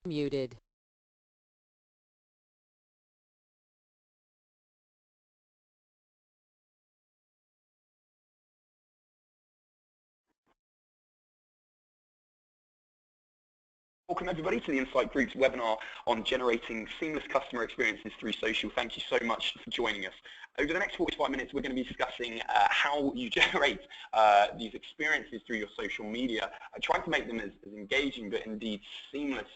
Muted. Welcome everybody to the Insight Group's webinar on generating seamless customer experiences through social. Thank you so much for joining us. Over the next 45 minutes, we're going to be discussing how you generate these experiences through your social media, trying to make them as engaging but indeed seamless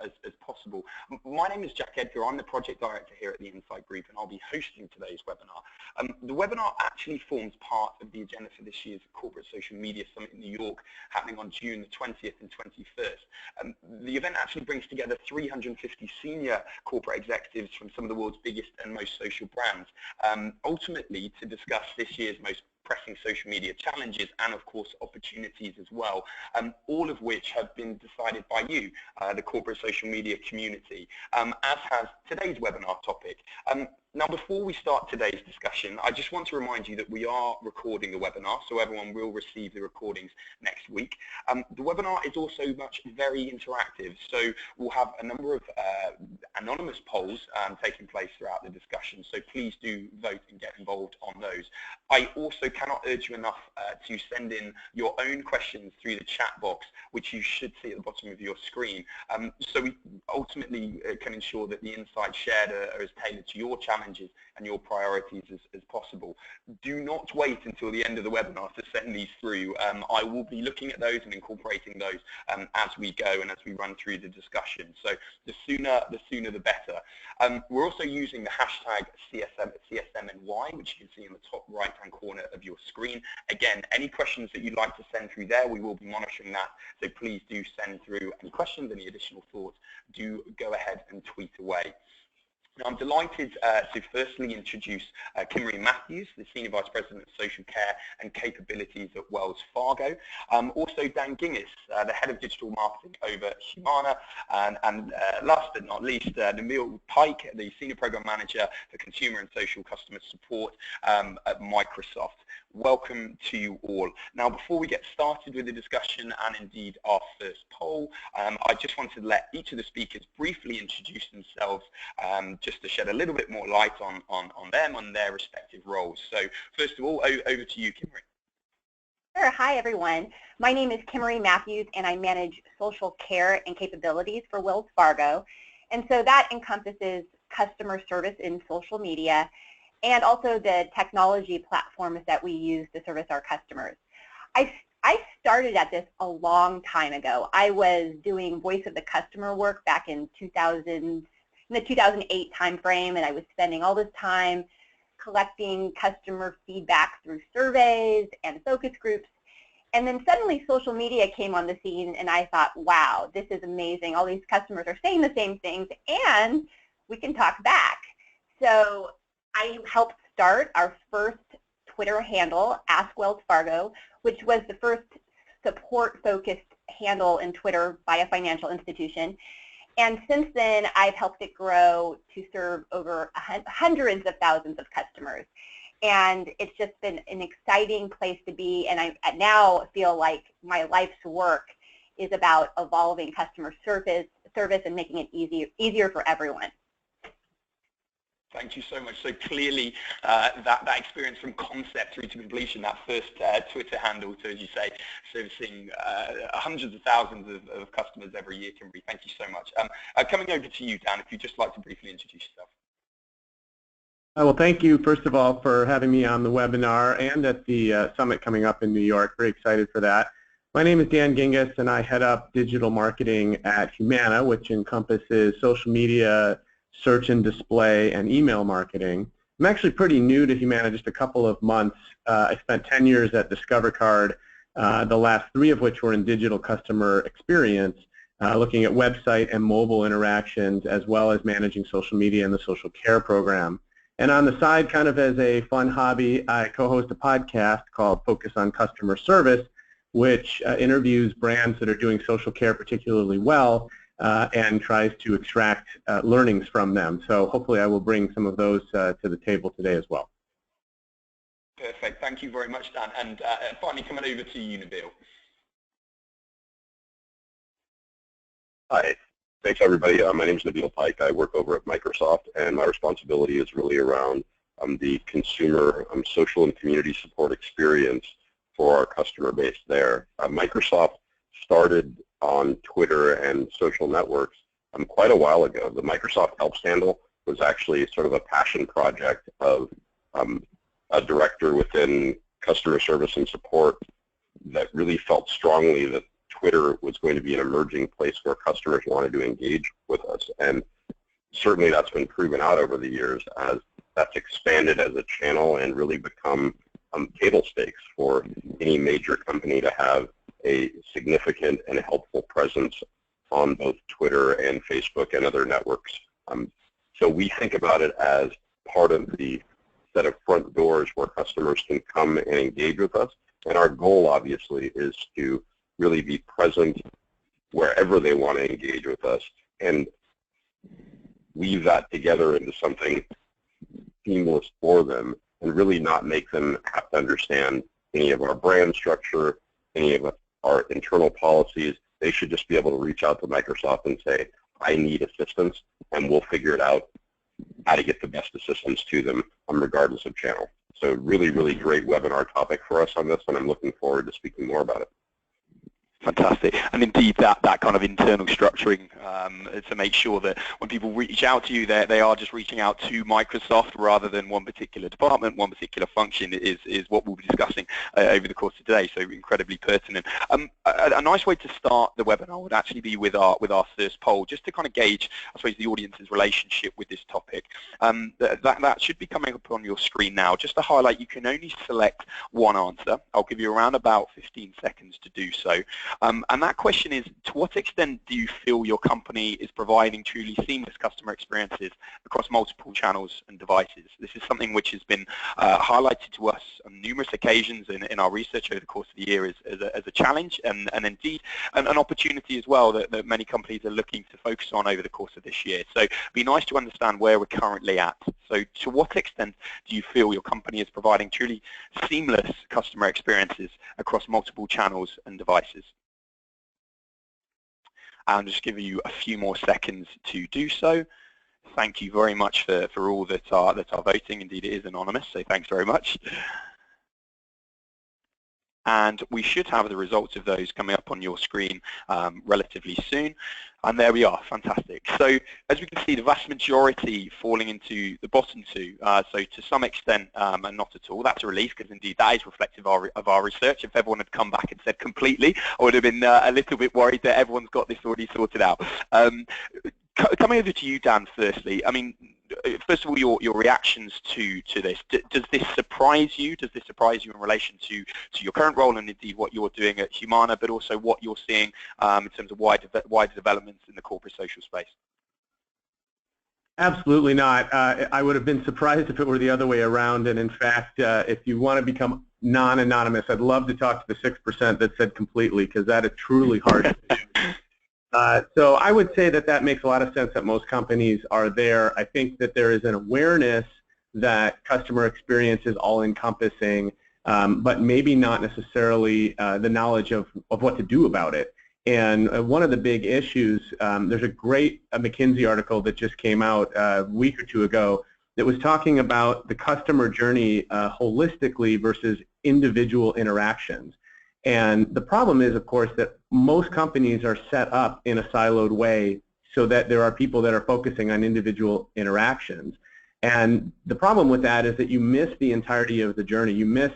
as possible. My name is Jack Edgar. I'm the project director here at the Insight Group, and I'll be hosting today's webinar. The webinar actually forms part of the agenda for this year's Corporate Social Media Summit in New York, happening on June the 20th and 21st. The event actually brings together 350 senior corporate executives from some of the world's biggest and most social brands, ultimately to discuss this year's most pressing social media challenges and of course opportunities as well, all of which have been decided by you, the corporate social media community, as has today's webinar topic. Now, before we start today's discussion, I just want to remind you that we are recording the webinar, so everyone will receive the recordings next week. The webinar is also very interactive, so we'll have a number of anonymous polls taking place throughout the discussion, so please do vote and get involved on those. I also cannot urge you enough to send in your own questions through the chat box, which you should see at the bottom of your screen, so we ultimately can ensure that the insights shared are as tailored to your challenges and your priorities as possible. Do not wait until the end of the webinar to send these through. I will be looking at those and incorporating those as we go and as we run through the discussion. So the sooner the better. We're also using the hashtag CSMNY, which you can see in the top right hand corner of your screen. Again, any questions that you'd like to send through there, we will be monitoring that, so please do send through any questions, any additional thoughts. Do go ahead and tweet away. Now, I'm delighted to firstly introduce Kimarie Matthews, the Senior Vice President of Social Care and Capabilities at Wells Fargo. Also Dan Gingis, the Head of Digital Marketing over Humana, and last but not least, Nabil Pike, the Senior Program Manager for Consumer and Social Customer Support at Microsoft. Welcome to you all. Now, before we get started with the discussion and indeed our first poll, I just wanted to let each of the speakers briefly introduce themselves, just to shed a little bit more light on them, on their respective roles. So first of all, over to you, Kimarie. Sure. Hi, everyone. My name is Kimarie Matthews, and I manage social care and capabilities for Wells Fargo. And so that encompasses customer service in social media and also the technology platforms that we use to service our customers. I started at this a long time ago. I was doing voice of the customer work back in the 2008 timeframe, and I was spending all this time collecting customer feedback through surveys and focus groups. And then suddenly social media came on the scene, and I thought, wow, this is amazing. All these customers are saying the same things, and we can talk back. So I helped start our first Twitter handle, Ask Wells Fargo, which was the first support-focused handle in Twitter by a financial institution. And since then, I've helped it grow to serve over hundreds of thousands of customers. And it's just been an exciting place to be. And I now feel like my life's work is about evolving customer service and making it easier for everyone. Thank you so much. So clearly, that experience from concept through to completion, that first Twitter handle to, as you say, servicing hundreds of thousands of customers every year, Kimarie. Thank you so much. Coming over to you, Dan, if you'd just like to briefly introduce yourself. Well, thank you, first of all, for having me on the webinar and at the summit coming up in New York. Very excited for that. My name is Dan Gingis, and I head up digital marketing at Humana, which encompasses social media, search and display, and email marketing. I'm actually pretty new to Humana, just a couple of months. I spent 10 years at Discover Card, the last 3 of which were in digital customer experience, looking at website and mobile interactions, as well as managing social media and the social care program. And on the side, kind of as a fun hobby, I co-host a podcast called Focus on Customer Service, which interviews brands that are doing social care particularly well, and tries to extract learnings from them. So hopefully I will bring some of those to the table today as well. Perfect. Thank you very much, Dan. And finally, coming over to you, Nabil. Hi, Thanks, everybody. My name is Nabil Pike. I work over at Microsoft, and my responsibility is really around the consumer social and community support experience for our customer base there. Microsoft started on Twitter and social networks quite a while ago. The Microsoft Helps handle was actually sort of a passion project of a director within customer service and support that really felt strongly that Twitter was going to be an emerging place where customers wanted to engage with us. And certainly that's been proven out over the years as that's expanded as a channel and really become table stakes for any major company to have a significant and helpful presence on both Twitter and Facebook and other networks. So we think about it as part of the set of front doors where customers can come and engage with us. And our goal, obviously, is to really be present wherever they want to engage with us and weave that together into something seamless for them and really not make them have to understand any of our brand structure, any of our internal policies. They should just be able to reach out to Microsoft and say, I need assistance, and we'll figure it out how to get the best assistance to them regardless of channel. So really, really great webinar topic for us on this, and I'm looking forward to speaking more about it. Fantastic. And indeed that kind of internal structuring to make sure that when people reach out to you, they are just reaching out to Microsoft rather than one particular department, one particular function is what we'll be discussing over the course of today, so incredibly pertinent. A nice way to start the webinar would actually be with our first poll, just to kind of gauge, I suppose, the audience's relationship with this topic. That should be coming up on your screen now. Just to highlight, you can only select one answer. I'll give you around about 15 seconds to do so. And that question is, to what extent do you feel your company is providing truly seamless customer experiences across multiple channels and devices? This is something which has been highlighted to us on numerous occasions in our research over the course of the year as a challenge and indeed an opportunity as well that many companies are looking to focus on over the course of this year. So it'd be nice to understand where we're currently at. So to what extent do you feel your company is providing truly seamless customer experiences across multiple channels and devices? I'll just give you a few more seconds to do so. Thank you very much for all that are voting. Indeed, it is anonymous, so thanks very much. And we should have the results of those coming up on your screen relatively soon. And there we are, fantastic. So as we can see, the vast majority falling into the bottom two. So to some extent, and not at all, that's a relief because indeed that is reflective of our research. If everyone had come back and said completely, I would have been a little bit worried that everyone's got this already sorted out. Coming over to you, Dan, firstly, I mean, first of all, your reactions to this. Does this surprise you? Does this surprise you in relation to your current role and indeed what you're doing at Humana, but also what you're seeing in terms of wider developments in the corporate social space? Absolutely not. I would have been surprised if it were the other way around. And in fact, if you want to become non-anonymous, I'd love to talk to the 6% that said completely, because that is truly hard to do. So I would say that makes a lot of sense that most companies are there. I think that there is an awareness that customer experience is all-encompassing, but maybe not necessarily the knowledge of what to do about it. And one of the big issues, there's a great McKinsey article that just came out a week or two ago that was talking about the customer journey holistically versus individual interactions. And the problem is, of course, that most companies are set up in a siloed way so that there are people that are focusing on individual interactions. And the problem with that is that you miss the entirety of the journey. You miss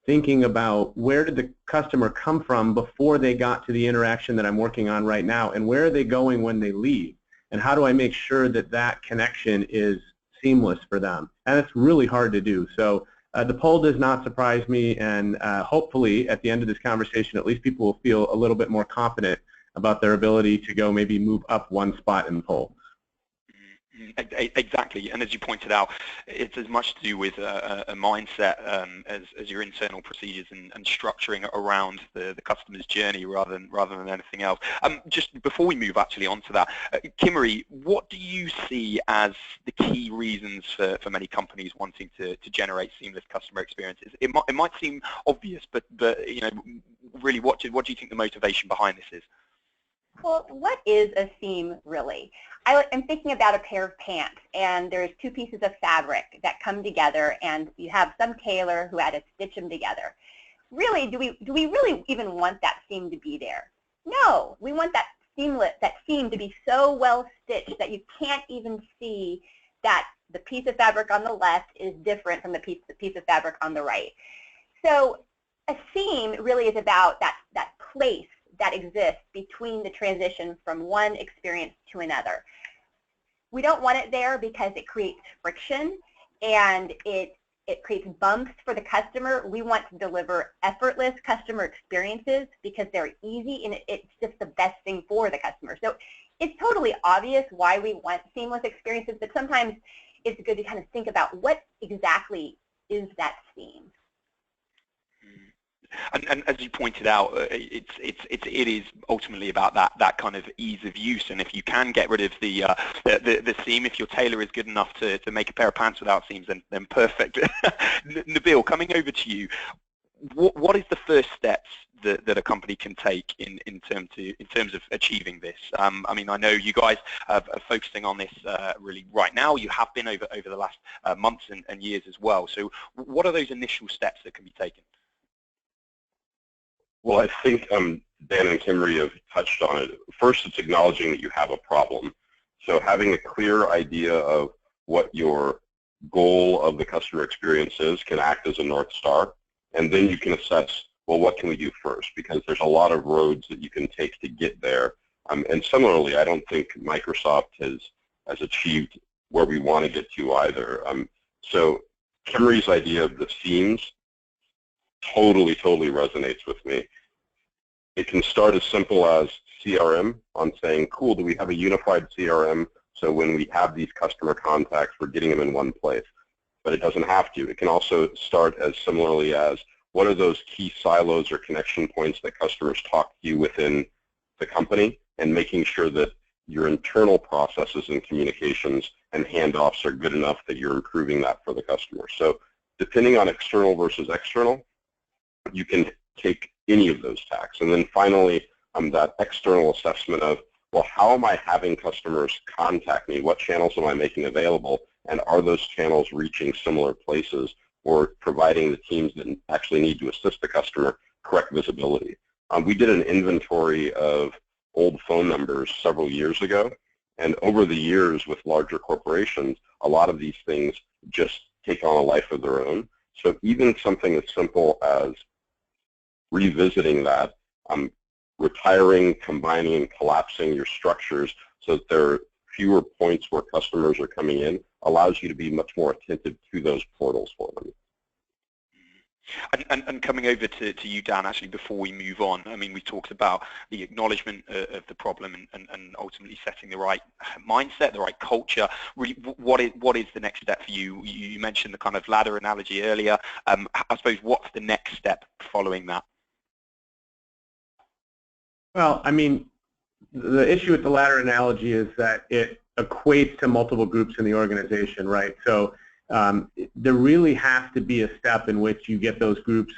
thinking about where did the customer come from before they got to the interaction that I'm working on right now, and where are they going when they leave, and how do I make sure that that connection is seamless for them? And it's really hard to do. So the poll does not surprise me, and hopefully at the end of this conversation at least people will feel a little bit more confident about their ability to go maybe move up one spot in the poll. Exactly, and as you pointed out, it's as much to do with a mindset as your internal procedures and structuring around the customer's journey rather than anything else. Just before we move actually onto that, Kimarie, what do you see as the key reasons for many companies wanting to generate seamless customer experiences? It might seem obvious, but you know, really, what do you think the motivation behind this is? Well, what is a seam really? I'm thinking about a pair of pants, and there's two pieces of fabric that come together, and you have some tailor who had to stitch them together. Really, do we really even want that seam to be there? No, we want that seam to be so well stitched that you can't even see that the piece of fabric on the left is different from the piece of fabric on the right. So a seam really is about that place that exists between the transition from one experience to another. We don't want it there because it creates friction and it creates bumps for the customer. We want to deliver effortless customer experiences because they're easy and it's just the best thing for the customer. So it's totally obvious why we want seamless experiences, but sometimes it's good to kind of think about what exactly is that seam. And as you pointed out, it is ultimately about that kind of ease of use. And if you can get rid of the seam, if your tailor is good enough to make a pair of pants without seams, then perfect. Nabil, coming over to you, what is the first steps that a company can take in terms of achieving this? I mean, I know you guys are focusing on this really right now. You have been over the last months and years as well. So what are those initial steps that can be taken? Well, I think Dan and Kimarie have touched on it. First, it's acknowledging that you have a problem. So having a clear idea of what your goal of the customer experience is can act as a North Star. And then you can assess, well, what can we do first? Because there's a lot of roads that you can take to get there. And similarly, I don't think Microsoft has achieved where we want to get to either. So Kimarie's idea of the seams totally resonates with me. It can start as simple as CRM on saying, cool, do we have a unified CRM so when we have these customer contacts, we're getting them in one place? But it doesn't have to. It can also start as similarly as, what are those key silos or connection points that customers talk to you within the company, and making sure that your internal processes and communications and handoffs are good enough that you're improving that for the customer. So depending on external versus external, you can take any of those tacks. And then finally, that external assessment of, well, how am I having customers contact me? What channels am I making available? And are those channels reaching similar places or providing the teams that actually need to assist the customer correct visibility? We did an inventory of old phone numbers several years ago. And over the years with larger corporations, a lot of these things just take on a life of their own. So even something as simple as revisiting that, retiring, combining, and collapsing your structures so that there are fewer points where customers are coming in allows you to be much more attentive to those portals for them. And coming over to you, Dan, actually, before we move on, I mean, we talked about the acknowledgement of the problem and ultimately setting the right mindset, the right culture. Really, what is the next step for you? You mentioned the kind of ladder analogy earlier. I suppose, what's the next step following that? Well, I mean, the issue with the ladder analogy is that it equates to multiple groups in the organization, right? So there really has to be a step in which you get those groups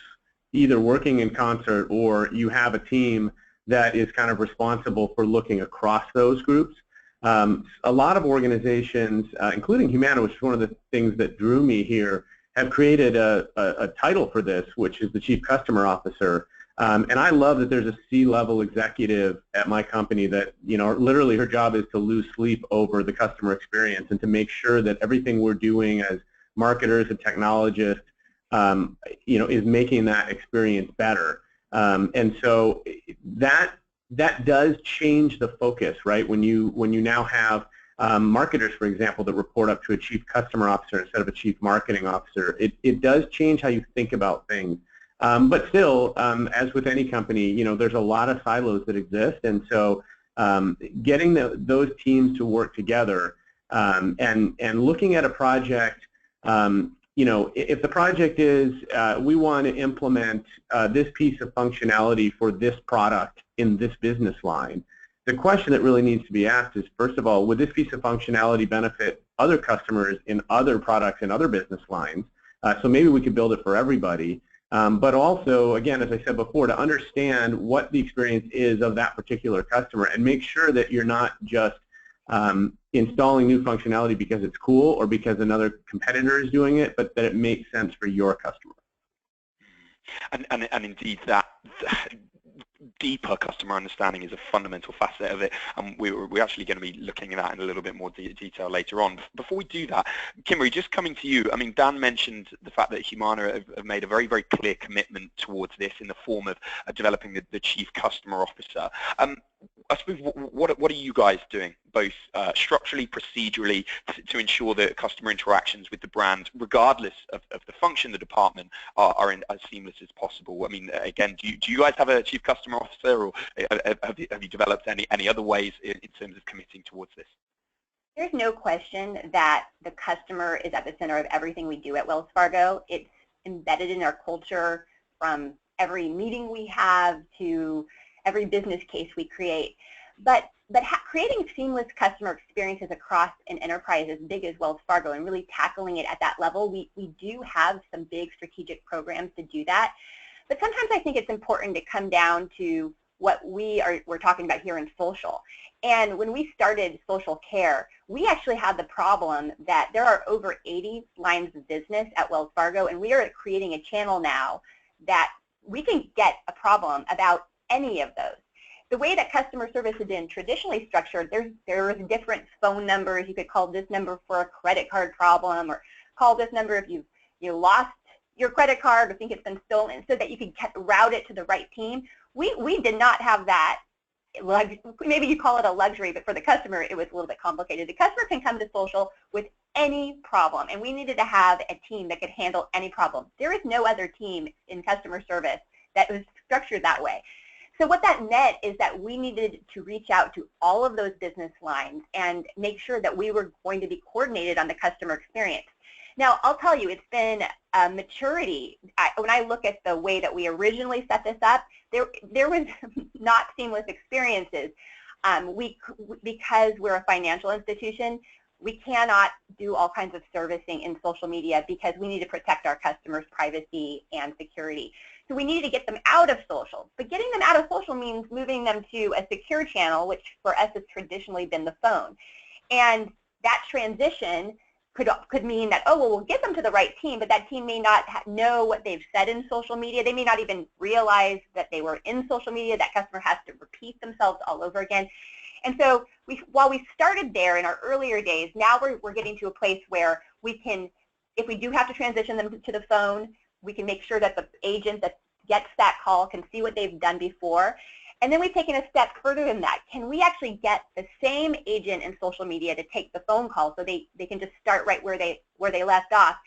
either working in concert, or you have a team that is kind of responsible for looking across those groups. A lot of organizations, including Humana, which is one of the things that drew me here, have created a title for this, which is the Chief Customer Officer. And I love that there's a C-level executive at my company that, you know, literally her job is to lose sleep over the customer experience and to make sure that everything we're doing as marketers and technologists, you know, is making that experience better. And so that does change the focus, right? When you now have marketers, for example, that report up to a Chief Customer Officer instead of a Chief Marketing Officer, it does change how you think about things. But still, as with any company, you know, there's a lot of silos that exist, and so getting those teams to work together and looking at a project, you know, if the project is we want to implement this piece of functionality for this product in this business line, the question that really needs to be asked is, first of all, would this piece of functionality benefit other customers in other products and other business lines? So maybe we could build it for everybody. but also, again, as I said before, to understand what the experience is of that particular customer and make sure that you're not just installing new functionality because it's cool or because another competitor is doing it, but that it makes sense for your customer. And indeed, that deeper customer understanding is a fundamental facet of it, and we're actually going to be looking at that in a little bit more detail later on. Before we do that, Kimarie, just coming to you, I mean, Dan mentioned the fact that Humana have made a very, very clear commitment towards this in the form of developing the Chief Customer Officer. I suppose, what are you guys doing, both structurally, procedurally, to ensure that customer interactions with the brand, regardless of the function, the department, are as seamless as possible? I mean, again, do you guys have a Chief Customer Officer, or have you developed any other ways in terms of committing towards this? There's no question that the customer is at the center of everything we do at Wells Fargo. It's embedded in our culture, from every meeting we have to every business case we create. But creating seamless customer experiences across an enterprise as big as Wells Fargo and really tackling it at that level, we do have some big strategic programs to do that. But sometimes I think it's important to come down to what we're talking about here in social. And when we started social care, we actually had the problem that there are over 80 lines of business at Wells Fargo, and we are creating a channel now that we can get a problem about any of those. The way that customer service has been traditionally structured, there's different phone numbers. You could call this number for a credit card problem, or call this number if you lost your credit card or think it's been stolen, so that you can route it to the right team. We did not have that. Maybe you call it a luxury, but for the customer, it was a little bit complicated. The customer can come to social with any problem, and we needed to have a team that could handle any problem. There is no other team in customer service that was structured that way. So what that meant is that we needed to reach out to all of those business lines and make sure that we were going to be coordinated on the customer experience. Now, I'll tell you, it's been a maturity. When I look at the way that we originally set this up, there was not seamless experiences. Because we're a financial institution, we cannot do all kinds of servicing in social media because we need to protect our customers' privacy and security. So we needed to get them out of social. But getting them out of social means moving them to a secure channel, which for us has traditionally been the phone. And that transition could mean that, oh, well, we'll get them to the right team, but that team may not know what they've said in social media. They may not even realize that they were in social media. That customer has to repeat themselves all over again. And so while we started there in our earlier days, now we're getting to a place where we can, if we do have to transition them to the phone, we can make sure that the agent that gets that call can see what they've done before. And then we've taken a step further than that. Can we actually get the same agent in social media to take the phone call so they can just start right where they left off?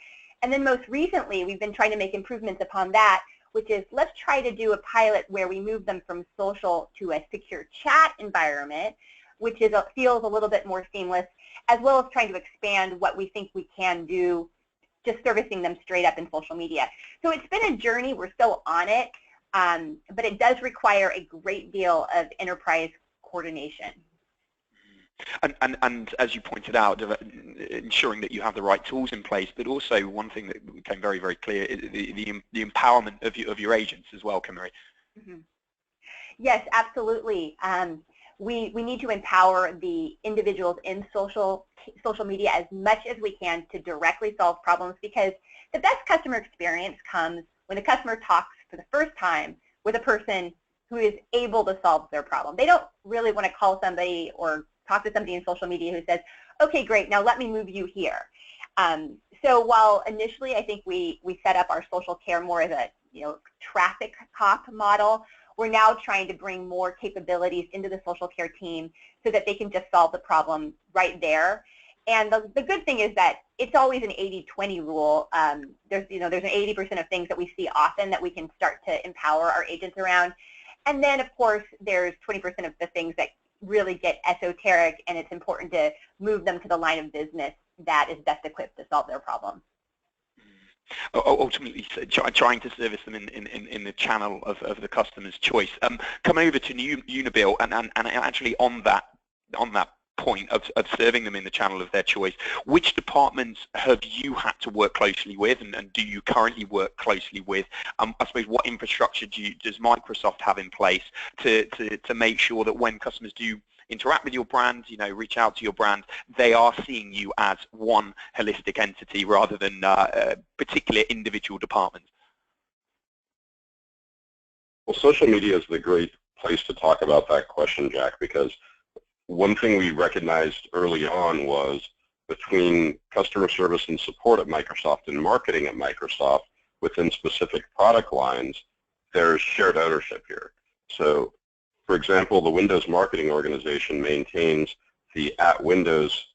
And then most recently, we've been trying to make improvements upon that, which is let's try to do a pilot where we move them from social to a secure chat environment, which feels a little bit more seamless, as well as trying to expand what we think we can do just servicing them straight up in social media. So it's been a journey. We're still on it. But it does require a great deal of enterprise coordination. And as you pointed out, ensuring that you have the right tools in place, but also one thing that became very, very clear is the empowerment of your agents as well, Kimarie. Mm-hmm. Yes, absolutely. We need to empower the individuals in social media as much as we can to directly solve problems, because the best customer experience comes when the customer talks for the first time with a person who is able to solve their problem. They don't really want to call somebody or talk to somebody in social media who says, okay, great, now let me move you here. So while initially I think we set up our social care more as a traffic cop model, we're now trying to bring more capabilities into the social care team so that they can just solve the problem right there. And the good thing is that it's always an 80-20 rule. There's an 80% of things that we see often that we can start to empower our agents around. And then, of course, there's 20% of the things that really get esoteric, and it's important to move them to the line of business that is best equipped to solve their problem. Ultimately, trying to service them in the channel of the customer's choice. Come over to you, Nabil, and actually on that point of serving them in the channel of their choice. Which departments have you had to work closely with, and do you currently work closely with? I suppose what infrastructure does Microsoft have in place to make sure that when customers do interact with your brand, reach out to your brand, they are seeing you as one holistic entity rather than particular individual departments? Well, social media is the great place to talk about that question, Jack, because one thing we recognized early on was between customer service and support at Microsoft and marketing at Microsoft within specific product lines, there's shared ownership here. So, for example, the Windows marketing organization maintains the @Windows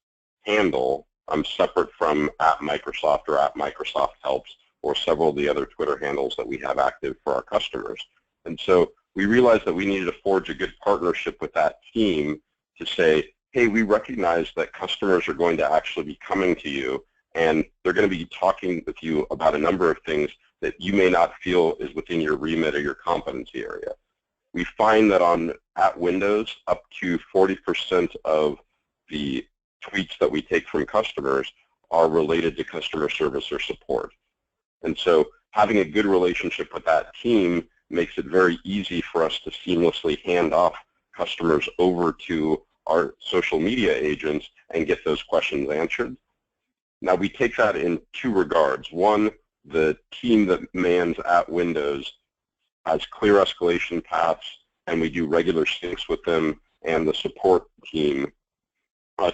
handle separate from @Microsoft or @Microsoft Helps or several of the other Twitter handles that we have active for our customers. And so we realized that we needed to forge a good partnership with that team to say, hey, we recognize that customers are going to actually be coming to you and they're going to be talking with you about a number of things that you may not feel is within your remit or your competency area. We find that on @Windows, up to 40% of the tweets that we take from customers are related to customer service or support. And so having a good relationship with that team makes it very easy for us to seamlessly hand off customers over to our social media agents and get those questions answered. Now, we take that in two regards. One, the team that mans @Windows has clear escalation paths, and we do regular syncs with them and the support team.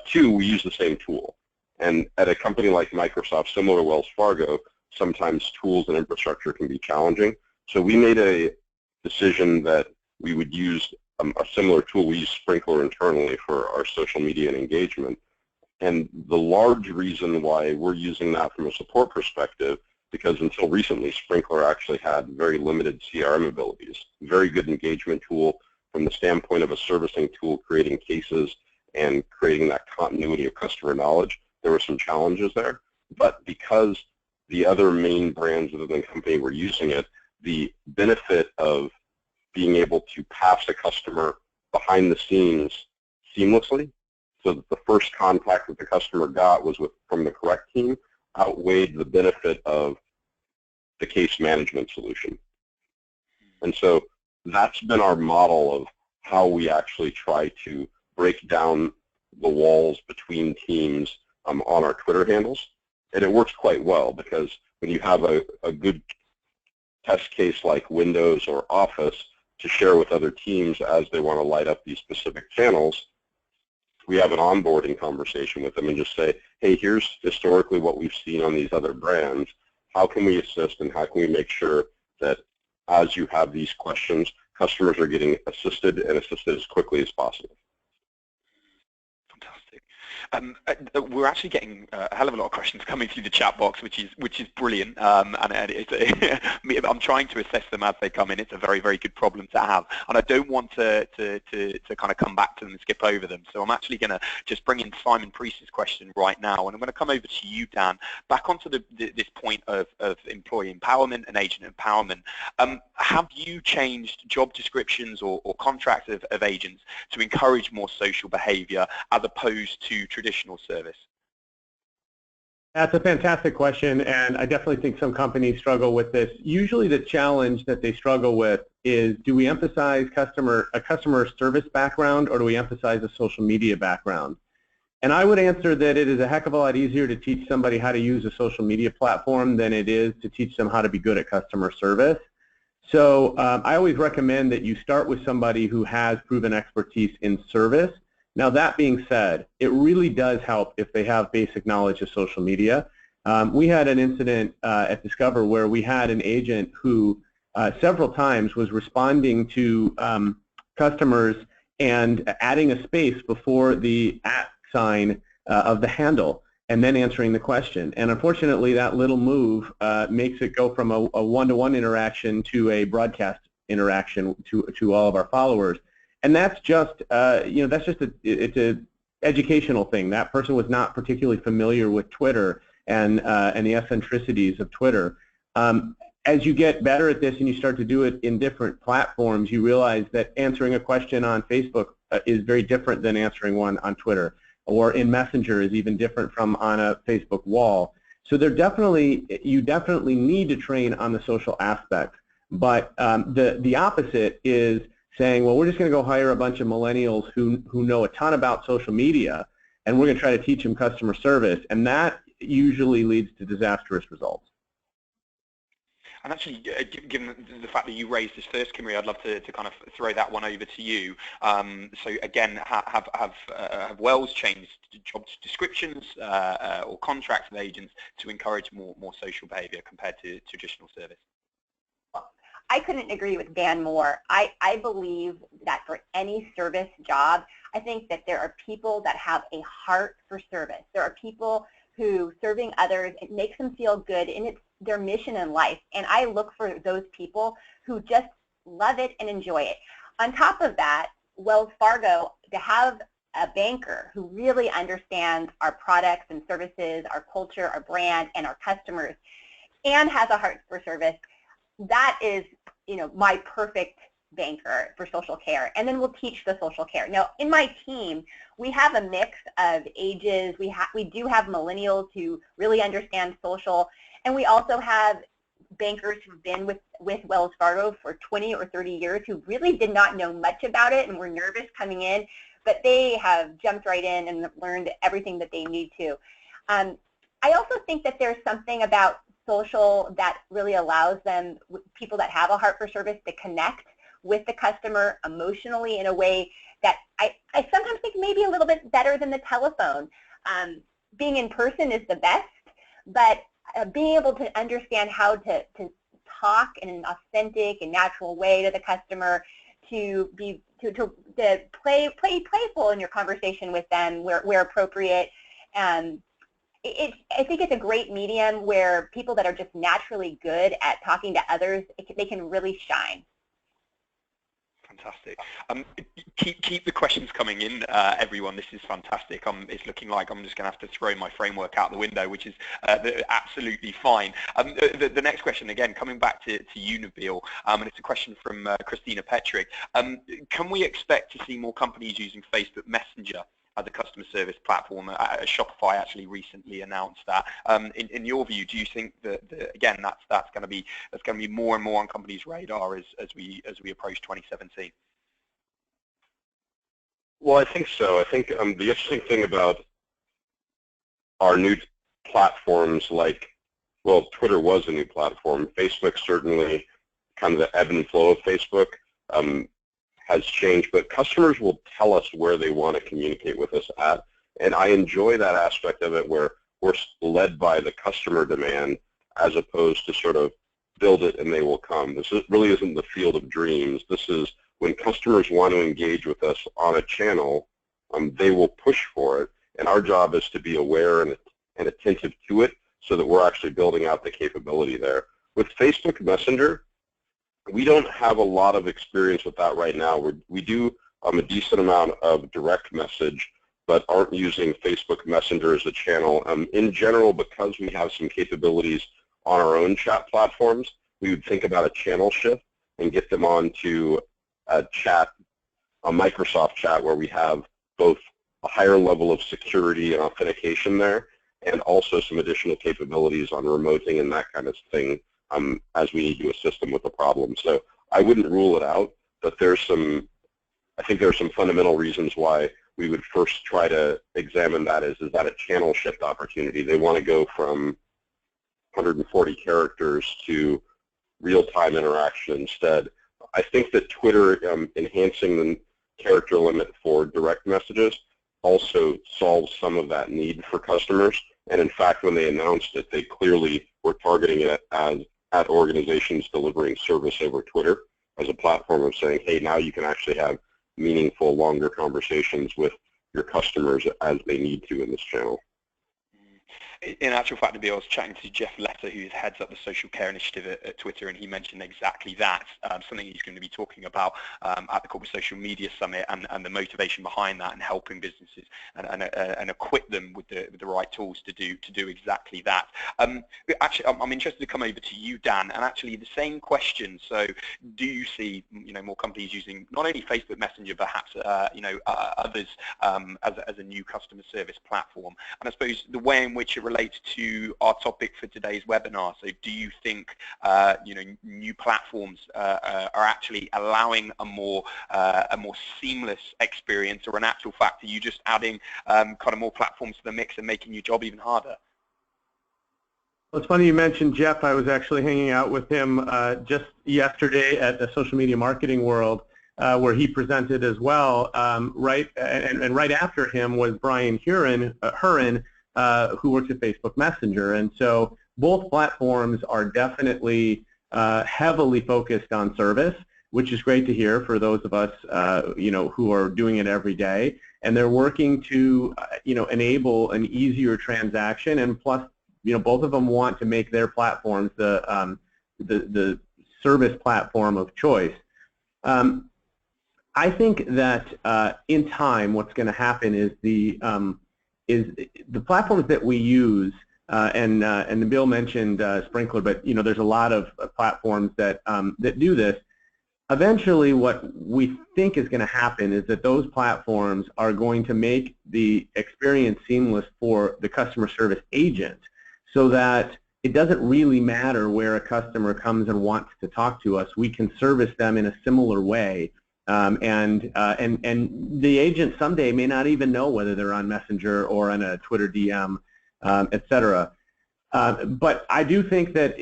Two, we use the same tool. And at a company like Microsoft, similar to Wells Fargo, sometimes tools and infrastructure can be challenging. So we made a decision that we would use a similar tool. We use Sprinkler internally for our social media and engagement. And the large reason why we're using that from a support perspective, because until recently, Sprinkler actually had very limited CRM abilities. Very good engagement tool from the standpoint of a servicing tool, creating cases and creating that continuity of customer knowledge. There were some challenges there. But because the other main brands within the company were using it, the benefit of being able to pass a customer behind the scenes seamlessly, so that the first contact that the customer got was from the correct team, outweighed the benefit of the case management solution. And so that's been our model of how we actually try to break down the walls between teams on our Twitter handles. And it works quite well, because when you have a good test case like Windows or Office to share with other teams as they want to light up these specific channels, we have an onboarding conversation with them and just say, hey, here's historically what we've seen on these other brands. How can we assist, and how can we make sure that as you have these questions, customers are getting assisted and assisted as quickly as possible? We're actually getting a hell of a lot of questions coming through the chat box, which is brilliant, and I'm trying to assess them as they come in. It's a very, very good problem to have, and I don't want to kind of come back to them and skip over them. So I'm actually going to just bring in Simon Priest's question right now, and I'm going to come over to you, Dan, back onto this point of employee empowerment and agent empowerment. Have you changed job descriptions or contracts of agents to encourage more social behavior as opposed to traditional service? That's a fantastic question, and I definitely think some companies struggle with this. Usually the challenge that they struggle with is, do we emphasize a customer service background, or do we emphasize a social media background? And I would answer that it is a heck of a lot easier to teach somebody how to use a social media platform than it is to teach them how to be good at customer service. So I always recommend that you start with somebody who has proven expertise in service. Now, that being said, it really does help if they have basic knowledge of social media. We had an incident at Discover where we had an agent who several times was responding to customers and adding a space before the @ sign of the handle and then answering the question. And unfortunately, that little move makes it go from a one-to-one interaction to a broadcast interaction to all of our followers. And that's just, it's an educational thing. That person was not particularly familiar with Twitter and the eccentricities of Twitter. As you get better at this and you start to do it in different platforms, you realize that answering a question on Facebook is very different than answering one on Twitter, or in Messenger is even different from on a Facebook wall. So you definitely need to train on the social aspect. But the opposite is saying, well, we're just going to go hire a bunch of millennials who know a ton about social media, and we're going to try to teach them customer service, and that usually leads to disastrous results. And actually, given the fact that you raised this first, Kimarie, I'd love to kind of throw that one over to you. So again, have Wells changed job descriptions or contracts with agents to encourage more social behavior compared to traditional service? I couldn't agree with Dan more. I believe that for any service job, I think that there are people that have a heart for service. There are people who serving others, it makes them feel good, and it's their mission in life. And I look for those people who just love it and enjoy it. On top of that, Wells Fargo, to have a banker who really understands our products and services, our culture, our brand, and our customers, and has a heart for service, that is, my perfect banker for social care. And then we'll teach the social care. Now, in my team, we have a mix of ages. We do have millennials who really understand social, and we also have bankers who've been with Wells Fargo for 20 or 30 years who really did not know much about it and were nervous coming in, but they have jumped right in and learned everything that they need to. I also think that there's something about social that really allows them, people that have a heart for service, to connect with the customer emotionally in a way that I sometimes think maybe a little bit better than the telephone. Being in person is the best, but being able to understand how to talk in an authentic and natural way to the customer, to play playful in your conversation with them where appropriate. I think it's a great medium where people that are just naturally good at talking to others, they can really shine. Fantastic. Keep the questions coming in, everyone. This is fantastic. It's looking like I'm just going to have to throw my framework out the window, which is absolutely fine. The next question, again, coming back to you, Nabil, and it's a question from Christina Petrick. Can we expect to see more companies using Facebook Messenger as a customer service platform? Shopify actually recently announced that. In your view, do you think that again that's going to be more and more on companies' radar as we approach 2017? Well, I think so. I think the interesting thing about our new platforms, Twitter was a new platform. Facebook certainly, kind of the ebb and flow of Facebook, has changed, but customers will tell us where they want to communicate with us at, and I enjoy that aspect of it where we're led by the customer demand as opposed to sort of build it and they will come. This really isn't the field of dreams. This is when customers want to engage with us on a channel, they will push for it, and our job is to be aware and attentive to it so that we're actually building out the capability there. With Facebook Messenger, we don't have a lot of experience with that right now. We do a decent amount of direct message, but aren't using Facebook Messenger as a channel. In general, because we have some capabilities on our own chat platforms, we would think about a channel shift and get them onto a Microsoft chat where we have both a higher level of security and authentication there, and also some additional capabilities on remoting and that kind of thing, as we need to assist them with the problem. So I wouldn't rule it out, but I think there are some fundamental reasons why we would first try to examine that. Is that a channel shift opportunity? They want to go from 140 characters to real-time interaction instead. I think that Twitter enhancing the character limit for direct messages also solves some of that need for customers. And in fact, when they announced it, they clearly were targeting it at organizations delivering service over Twitter as a platform of saying, hey, now you can actually have meaningful, longer conversations with your customers as they need to in this channel. In actual fact, Nabil, I was chatting to Jeff Letter, who heads up the social care initiative at Twitter, and he mentioned exactly that, something he's going to be talking about at the Corporate Social Media Summit, and the motivation behind that, and helping businesses and equip them with the right tools to do exactly that. Actually, I'm interested to come over to you, Dan, and actually the same question. So, do you see more companies using not only Facebook Messenger, perhaps others as a new customer service platform? And I suppose the way in which it relates to our topic for today's webinar. So do you think new platforms are actually allowing a more seamless experience, or in actual fact are you just adding kind of more platforms to the mix and making your job even harder? Well, it's funny you mentioned Jeff. I was actually hanging out with him just yesterday at the Social Media Marketing World, where he presented as well. Right after him was Brian Huron, who works at Facebook Messenger. And so both platforms are definitely heavily focused on service, which is great to hear for those of us who are doing it every day. And they're working to enable an easier transaction, and plus both of them want to make their platforms the service platform of choice. I think that in time, what's going to happen is the platforms that we use, and Nabil mentioned Sprinkler, but there's a lot of platforms that do this. Eventually, what we think is going to happen is that those platforms are going to make the experience seamless for the customer service agent, so that it doesn't really matter where a customer comes and wants to talk to us. We can service them in a similar way. And the agent someday may not even know whether they're on Messenger or on a Twitter DM, etc. But I do think that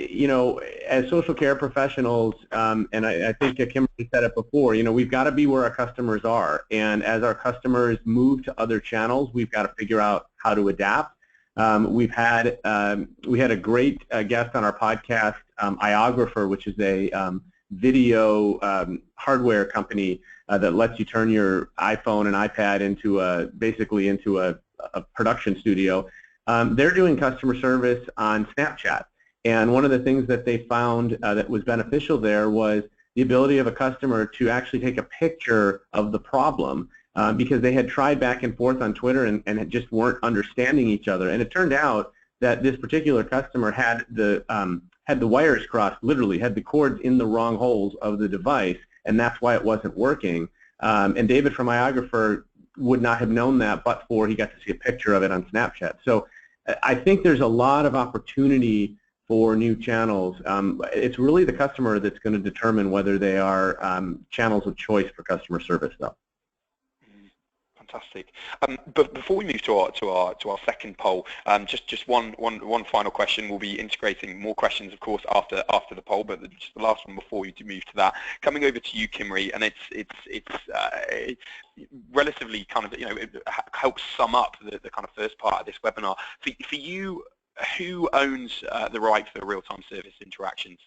as social care professionals, and I think Kimarie said it before, we've got to be where our customers are, and as our customers move to other channels, we've got to figure out how to adapt. We had a great guest on our podcast, Iographer, which is a video hardware company that lets you turn your iPhone and iPad into basically into a production studio. They're doing customer service on Snapchat, and one of the things that they found that was beneficial there was the ability of a customer to actually take a picture of the problem, because they had tried back and forth on Twitter and just weren't understanding each other. And it turned out that this particular customer had the wires crossed, literally had the cords in the wrong holes of the device, and that's why it wasn't working. And David from Iographer would not have known that but for he got to see a picture of it on Snapchat. So I think there's a lot of opportunity for new channels. It's really the customer that's going to determine whether they are channels of choice for customer service, though. Fantastic. But before we move to our second poll, just one final question. We'll be integrating more questions, of course, after the poll, but just the last one before we move to that. Coming over to you, Kimarie, and it's relatively kind of it helps sum up the kind of first part of this webinar. For you, who owns the right for real-time service interactions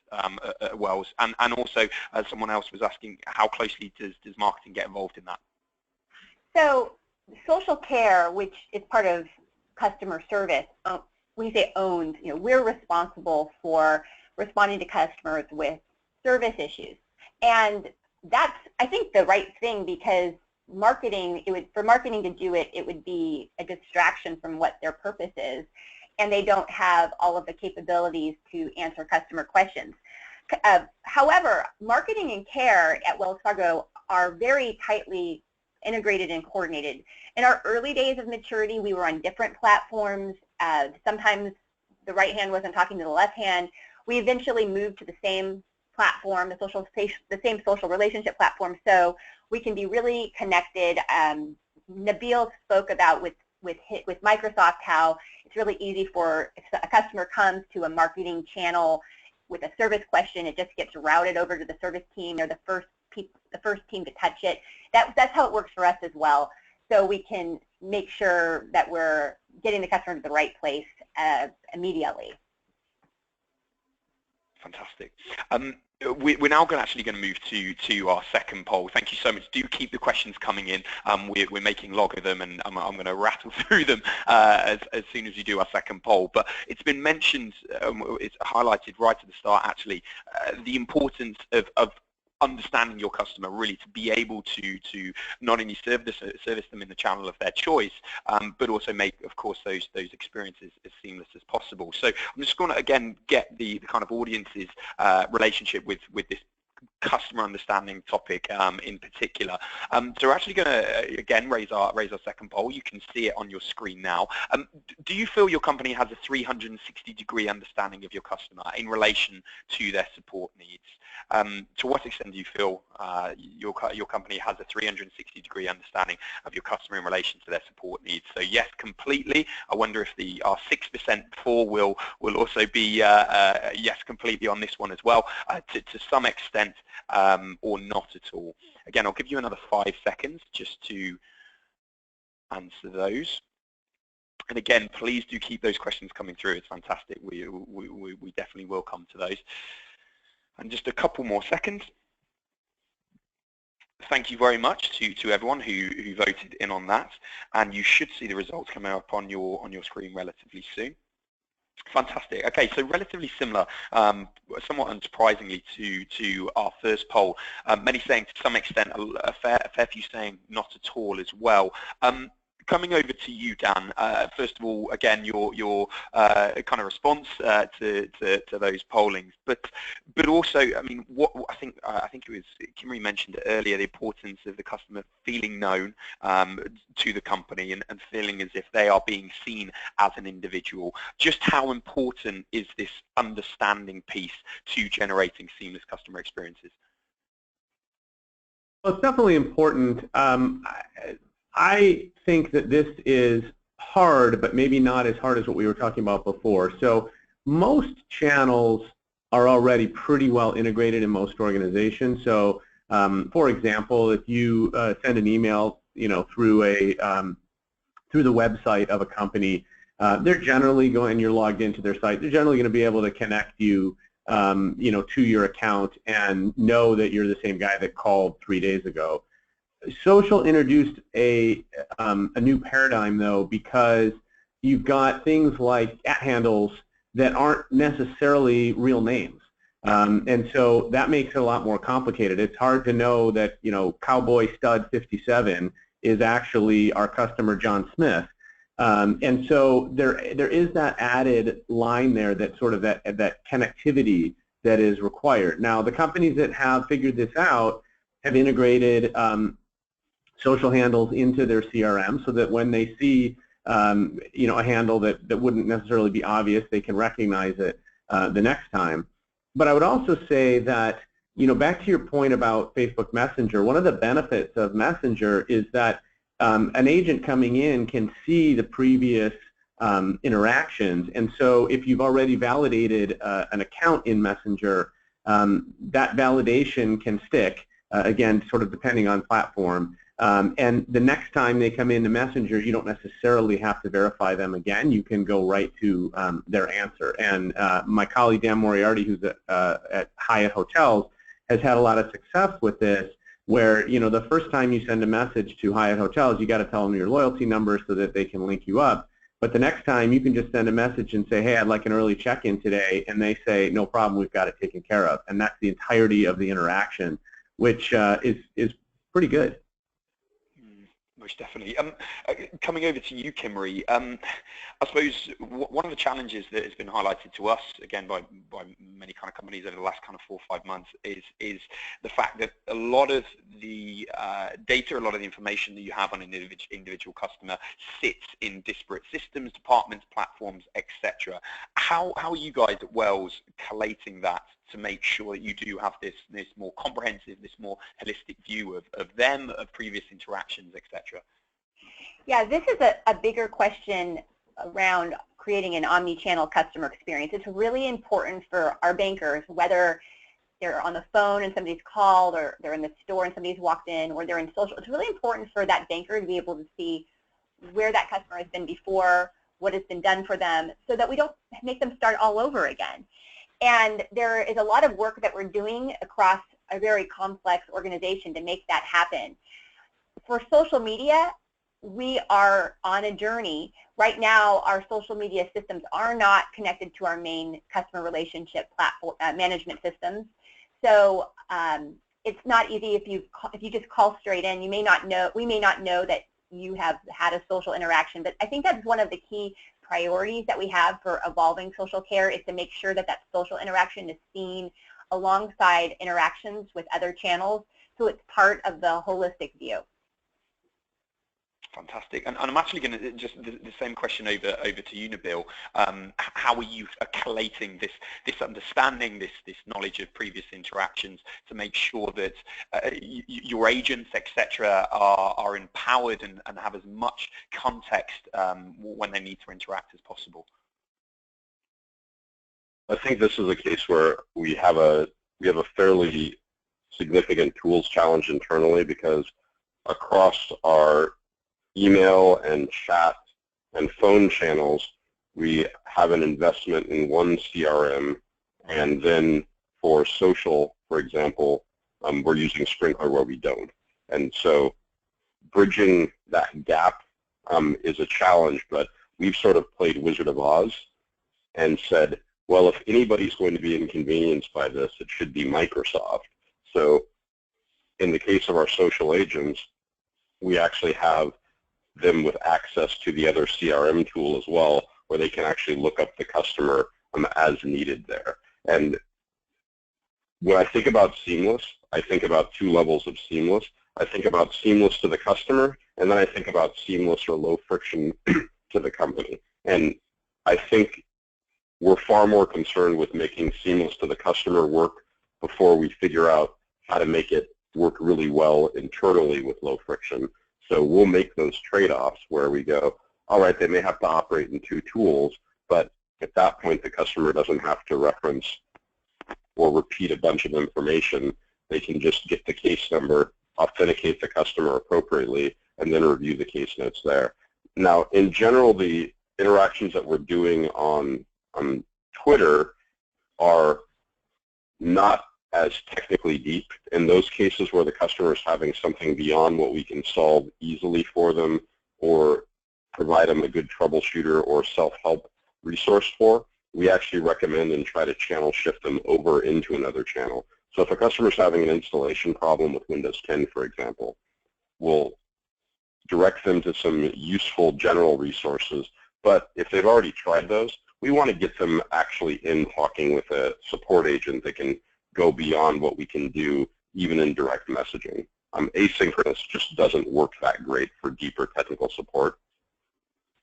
at Wells? And also, someone else was asking, how closely does marketing get involved in that? So social care, which is part of customer service, when you say owned, we're responsible for responding to customers with service issues. And that's, I think, the right thing, because marketing, for marketing to do it, it would be a distraction from what their purpose is, and they don't have all of the capabilities to answer customer questions. However, marketing and care at Wells Fargo are very tightly integrated and coordinated. In our early days of maturity, we were on different platforms. Sometimes the right hand wasn't talking to the left hand. We eventually moved to the same platform, the same social relationship platform, so we can be really connected. Nabil spoke about with Microsoft how it's really easy for if a customer comes to a marketing channel with a service question, it just gets routed over to the service team. They're the first team to touch it. That's how it works for us as well. So we can make sure that we're getting the customer to the right place immediately. Fantastic. we're now actually going to move to our second poll. Thank you so much. Do keep the questions coming in. We're making log of them, and I'm going to rattle through them as soon as we do our second poll. But it's been mentioned, it's highlighted right at the start actually, the importance of understanding your customer, really, to be able to not only service them in the channel of their choice, but also make, of course, those experiences as seamless as possible. So I'm just going to again get the kind of audience's relationship with this customer understanding topic in particular. So we're actually going to again raise our second poll. You can see it on your screen now. Do you feel your company has a 360-degree understanding of your customer in relation to their support needs? To what extent do you feel your company has a 360-degree understanding of your customer in relation to their support needs? So yes, completely. I wonder if our 6% for will also be yes, completely on this one as well, to some extent, or not at all. Again, I'll give you another 5 seconds just to answer those. And again, please do keep those questions coming through. It's fantastic. We definitely will come to those. And just a couple more seconds. Thank you very much to everyone who voted in on that. And you should see the results coming up on your screen relatively soon. Fantastic. Okay, so relatively similar, somewhat unsurprisingly to our first poll. Many saying to some extent, a fair few saying not at all as well. Coming over to you, Dan. First of all, again, your kind of response to those pollings, but also, I mean, what I think it was Kimarie mentioned earlier, the importance of the customer feeling known to the company and feeling as if they are being seen as an individual. Just how important is this understanding piece to generating seamless customer experiences? Well, it's definitely important. I think that this is hard, but maybe not as hard as what we were talking about before. So most channels are already pretty well integrated in most organizations. So, for example, if you send an email, through the website of a company, they're generally going, and you're logged into their site, they're generally going to be able to connect you, to your account and know that you're the same guy that called 3 days ago. Social introduced a new paradigm, though, because you've got things like @ handles that aren't necessarily real names. And so that makes it a lot more complicated. It's hard to know that, Cowboy Stud 57 is actually our customer John Smith. And so there is that added line there, that sort of that connectivity that is required. Now, the companies that have figured this out have integrated social handles into their CRM, so that when they see a handle that wouldn't necessarily be obvious, they can recognize it the next time. But I would also say that, back to your point about Facebook Messenger, one of the benefits of Messenger is that an agent coming in can see the previous interactions, and so if you've already validated an account in Messenger, that validation can stick, again, sort of depending on platform. And the next time they come into Messenger, you don't necessarily have to verify them again. You can go right to their answer. And my colleague Dan Moriarty, who's at Hyatt Hotels, has had a lot of success with this, where the first time you send a message to Hyatt Hotels, you got to tell them your loyalty number so that they can link you up. But the next time you can just send a message and say, hey, I'd like an early check-in today, and they say, no problem, we've got it taken care of. And that's the entirety of the interaction, which is pretty good. Most definitely. Coming over to you, Kimarie, I suppose one of the challenges that has been highlighted to us, again, by many kind of companies over the last kind of 4 or 5 months is the fact that a lot of the data, a lot of the information that you have on an individual customer sits in disparate systems, departments, platforms, etc. How are you guys at Wells collating that to make sure that you do have this more comprehensive, this more holistic view of them, of previous interactions, etc.? Yeah, this is a bigger question around creating an omni-channel customer experience. It's really important for our bankers, whether they're on the phone and somebody's called, or they're in the store and somebody's walked in, or they're in social. It's really important for that banker to be able to see where that customer has been before, what has been done for them, so that we don't make them start all over again. And there is a lot of work that we're doing across a very complex organization to make that happen. For social media, we are on a journey. Right now, our social media systems are not connected to our main customer relationship platform management systems. So it's not easy if you just call straight in. You may not know. We may not know that you have had a social interaction. But I think that's one of the key priorities that we have for evolving social care, is to make sure that that social interaction is seen alongside interactions with other channels, so it's part of the holistic view. Fantastic. And I'm actually going to just the same question over to you, Nabil. How are you collating this understanding, this knowledge of previous interactions to make sure that your agents, etc., are empowered and have as much context when they need to interact as possible? I think this is a case where we have a fairly significant tools challenge internally, because across our email and chat and phone channels, we have an investment in one CRM, and then for social, for example, we're using Sprinkler where we don't. And so bridging that gap is a challenge, but we've sort of played Wizard of Oz and said, well, if anybody's going to be inconvenienced by this, it should be Microsoft. So in the case of our social agents, we actually have them with access to the other CRM tool as well, where they can actually look up the customer as needed there. And when I think about seamless, I think about two levels of seamless. I think about seamless to the customer, and then I think about seamless or low friction to the company. And I think we're far more concerned with making seamless to the customer work before we figure out how to make it work really well internally with low friction. So we'll make those trade-offs where we go, all right, they may have to operate in two tools, but at that point the customer doesn't have to reference or repeat a bunch of information. They can just get the case number, authenticate the customer appropriately, and then review the case notes there. Now, in general, the interactions that we're doing on Twitter are not as technically deep. In those cases where the customer is having something beyond what we can solve easily for them, or provide them a good troubleshooter or self-help resource for, we actually recommend and try to channel shift them over into another channel. So if a customer is having an installation problem with Windows 10, for example, we'll direct them to some useful general resources. But if they've already tried those, we want to get them actually in talking with a support agent that can go beyond what we can do even in direct messaging. Asynchronous just doesn't work that great for deeper technical support.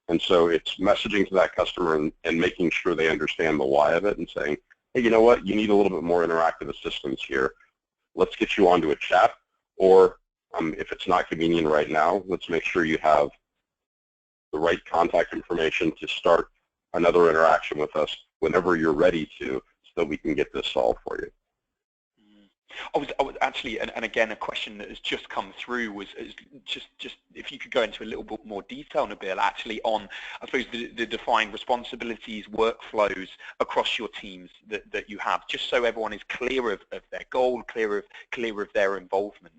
And so it's messaging to that customer and making sure they understand the why of it and saying, hey, you know what, you need a little bit more interactive assistance here. Let's get you onto a chat, or if it's not convenient right now, let's make sure you have the right contact information to start another interaction with us whenever you're ready to, so that we can get this solved for you. I was actually, and again, a question that has just come through was just if you could go into a little bit more detail, Nabil, actually on, I suppose, the defined responsibilities, workflows across your teams that you have, just so everyone is clear of their goal, clear of their involvement.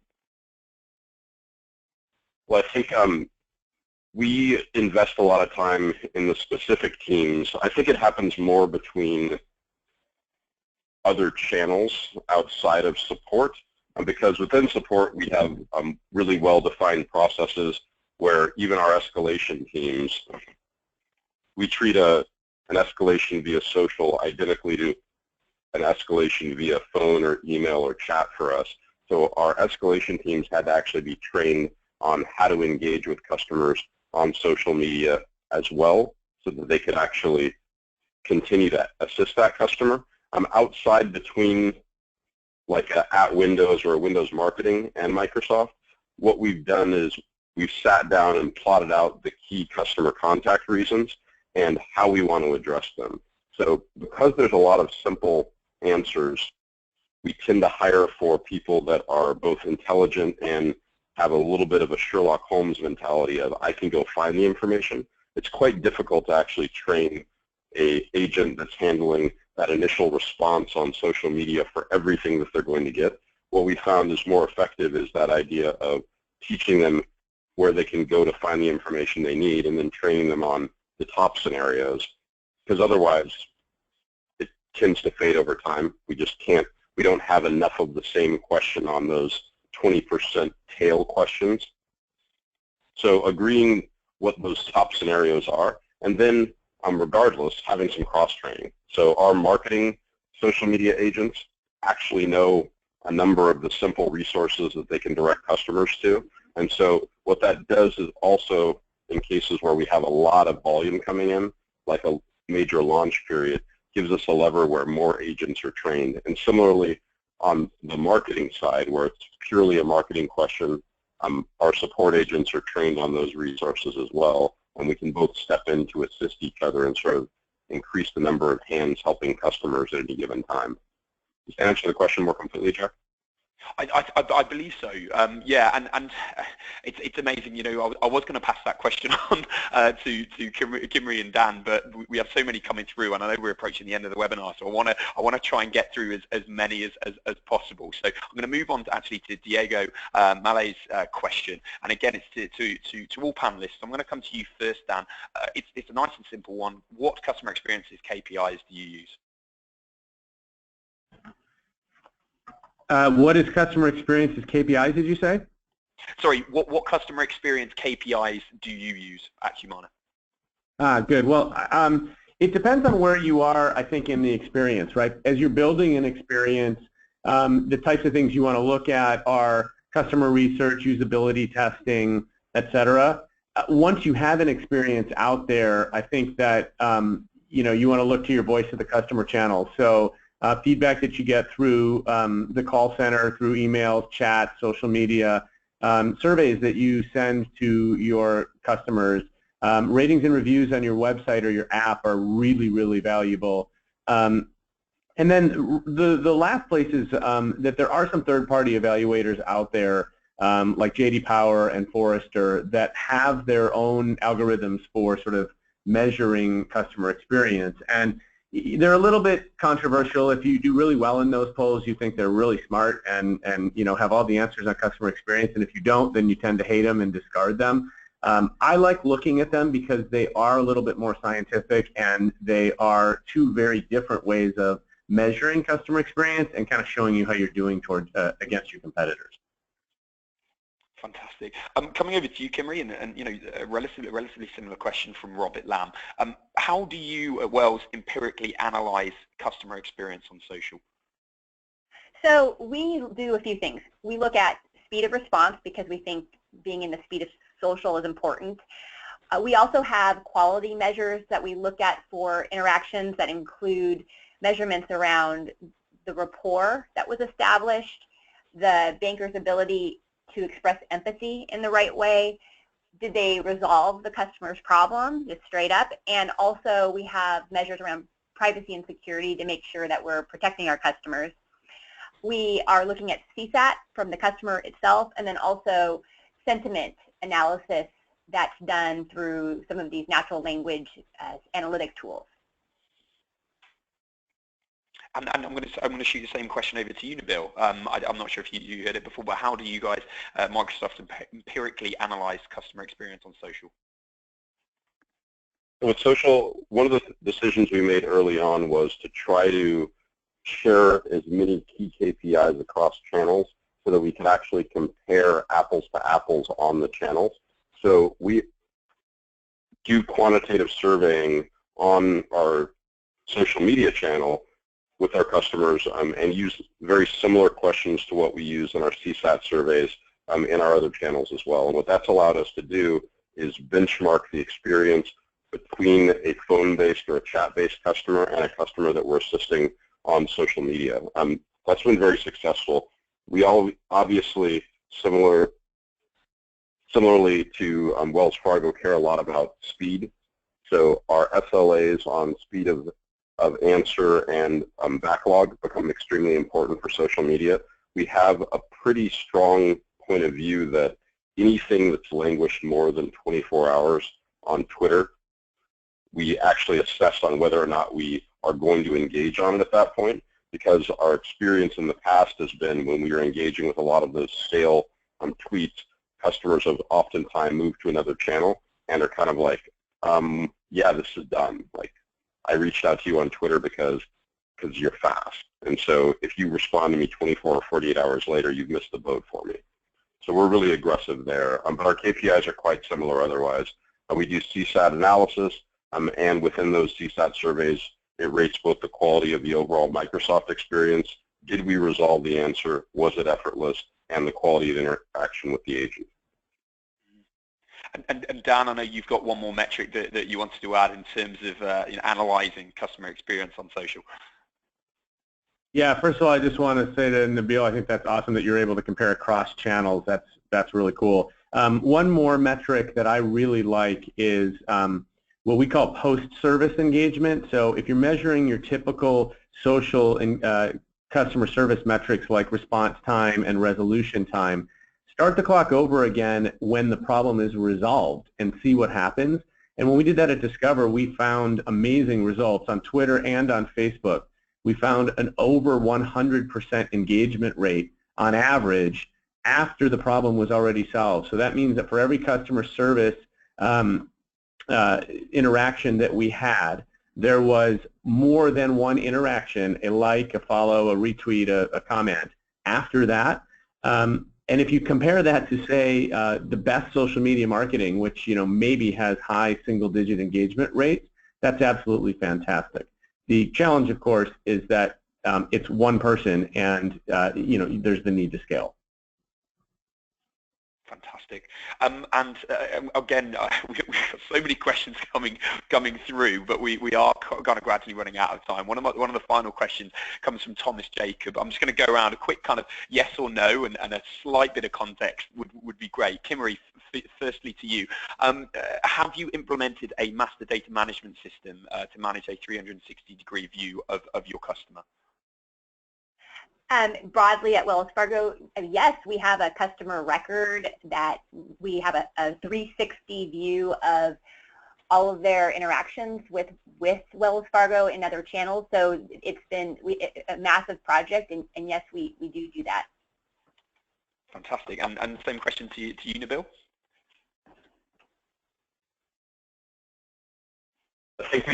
Well, I think we invest a lot of time in the specific teams. I think it happens more between other channels outside of support, because within support we have really well-defined processes where even our escalation teams, we treat an escalation via social identically to an escalation via phone or email or chat for us. So our escalation teams had to actually be trained on how to engage with customers on social media as well, so that they could actually continue to assist that customer. Outside between like at Windows or Windows Marketing and Microsoft, what we've done is we've sat down and plotted out the key customer contact reasons and how we want to address them. So because there's a lot of simple answers, we tend to hire for people that are both intelligent and have a little bit of a Sherlock Holmes mentality of, I can go find the information. It's quite difficult to actually train an agent that's handling that initial response on social media for everything that they're going to get. What we found is more effective is that idea of teaching them where they can go to find the information they need and then training them on the top scenarios, because otherwise it tends to fade over time. We just can't, we don't have enough of the same question on those 20% tail questions. So agreeing what those top scenarios are, and then regardless, having some cross-training. So our marketing social media agents actually know a number of the simple resources that they can direct customers to. And so what that does is also, in cases where we have a lot of volume coming in, like a major launch period, gives us a lever where more agents are trained. And similarly, on the marketing side, where it's purely a marketing question, our support agents are trained on those resources as well, and we can both step in to assist each other and sort of increase the number of hands helping customers at any given time. Does that answer the question more completely, Jack? I believe so. Yeah, and it's amazing. You know, I was going to pass that question on to Kimarie and Dan, but we have so many coming through, and I know we're approaching the end of the webinar, so I want to try and get through as many as possible. So I'm going to move on to Diego Malay's question, and again, it's to all panelists. I'm going to come to you first, Dan. It's a nice and simple one. What customer experiences KPIs do you use? What is customer experience as KPIs, did you say? Sorry, what customer experience KPIs do you use at Humana? Good. Well, it depends on where you are, I think, in the experience, right? As you're building an experience, the types of things you want to look at are customer research, usability testing, et cetera. Once you have an experience out there, I think that you know, you want to look to your voice of the customer channel. So feedback that you get through the call center, through emails, chat, social media, surveys that you send to your customers, ratings and reviews on your website or your app are really, really valuable. And then the last place is that there are some third-party evaluators out there, like J.D. Power and Forrester, that have their own algorithms for sort of measuring customer experience. And they're a little bit controversial. If you do really well in those polls, you think they're really smart and you know, have all the answers on customer experience. And if you don't, then you tend to hate them and discard them. I like looking at them because they are a little bit more scientific, and they are two very different ways of measuring customer experience and kind of showing you how you're doing towards against your competitors. Fantastic. Coming over to you, Kimarie, and you know, a relatively similar question from Robert Lamb. How do you at Wells empirically analyze customer experience on social? So we do a few things. We look at speed of response because we think being in the speed of social is important. We also have quality measures that we look at for interactions that include measurements around the rapport that was established, the banker's ability to express empathy in the right way. Did they resolve the customer's problem, just straight up? And also we have measures around privacy and security to make sure that we're protecting our customers. We are looking at CSAT from the customer itself, and then also sentiment analysis that's done through some of these natural language analytic tools. And I'm going to shoot the same question over to you, Nabil. I'm not sure if you heard it before, but how do you guys, Microsoft, empirically analyze customer experience on social? With social, one of the decisions we made early on was to try to share as many key KPIs across channels so that we can actually compare apples to apples on the channels. So we do quantitative surveying on our social media channel with our customers and use very similar questions to what we use in our CSAT surveys in our other channels as well. And what that's allowed us to do is benchmark the experience between a phone-based or a chat-based customer and a customer that we're assisting on social media. That's been very successful. We all obviously, similarly to Wells Fargo, care a lot about speed. So our SLAs on speed of answer and backlog become extremely important for social media. We have a pretty strong point of view that anything that's languished more than 24 hours on Twitter, we actually assess on whether or not we are going to engage on it at that point, because our experience in the past has been when we are engaging with a lot of those stale tweets, customers have oftentimes moved to another channel and are kind of like, yeah, this is done. Like, I reached out to you on Twitter because you're fast. And so if you respond to me 24 or 48 hours later, you've missed the boat for me. So we're really aggressive there. But our KPIs are quite similar otherwise. We do CSAT analysis, and within those CSAT surveys, it rates both the quality of the overall Microsoft experience, did we resolve the answer, was it effortless, and the quality of the interaction with the agent. And Dan, I know you've got one more metric that you wanted to add in terms of analyzing customer experience on social. Yeah, first of all, I just want to say to Nabil, I think that's awesome that you're able to compare across channels. That's really cool. One more metric that I really like is what we call post-service engagement. So if you're measuring your typical social and customer service metrics like response time and resolution time, start the clock over again when the problem is resolved and see what happens. And when we did that at Discover, we found amazing results on Twitter and on Facebook. We found an over 100% engagement rate on average after the problem was already solved. So that means that for every customer service interaction that we had, there was more than one interaction, a like, a follow, a retweet, a comment after that. And if you compare that to, say, the best social media marketing, which maybe has high single-digit engagement rates, that's absolutely fantastic. The challenge, of course, is that it's one person, and there's the need to scale. Fantastic. Again, we've got so many questions coming through, but we are kind of gradually running out of time. One of the final questions comes from Thomas Jacob. I'm just going to go around a quick kind of yes or no, and a slight bit of context would be great. Kimarie, firstly to you, have you implemented a master data management system to manage a 360-degree view of your customer? Broadly at Wells Fargo, yes, we have a customer record that we have a 360 view of all of their interactions with Wells Fargo and other channels. So it's been a massive project, and yes, we do that. Fantastic. And same question to you, Nabil. I think